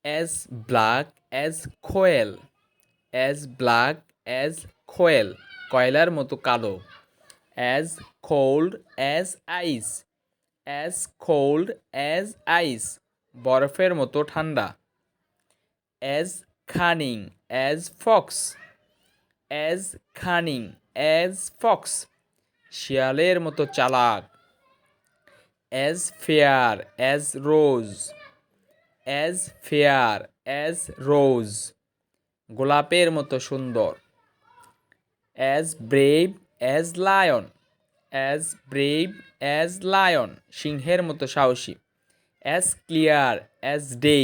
As black as coal, as black as coal, কয়লার মতো কালো। As cold as ice, as cold as ice, বরফের মতো ঠান্ডা। As cunning as fox, as cunning as fox, শিয়ালের মতো চালাক। As fair as rose, as fair as rose, গোলাপের মতো সুন্দর। As brave as lion, as brave as lion, সিংহের মতো সাহসী। As clear as day,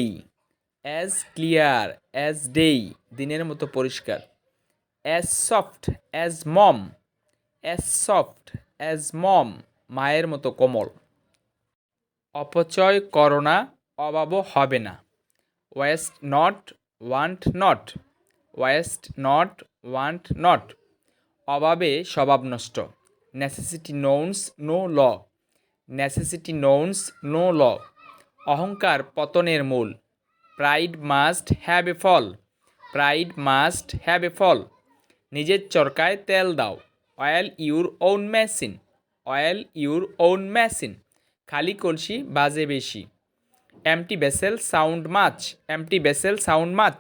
as clear as day, দিনের মতো পরিষ্কার। অ্যাজ সফট অ্যাজ মম, অ্যাজ সফট অ্যাজ মম, মায়ের মতো কোমল। অপচয় করো না, অভাবও হবে না। Waste not want not, waste not want not, অভাবে স্বভাব নষ্ট। Necessity knows no law, necessity knows no law, অহংকার পতনের মূল। Pride must have a fall, pride must have a fall, নিজের চরকায় তেল দাও। Oil your own machine, oil your own machine, খালি কলসি বাজে বেশি। Empty vessel sound much, empty vessel sound much.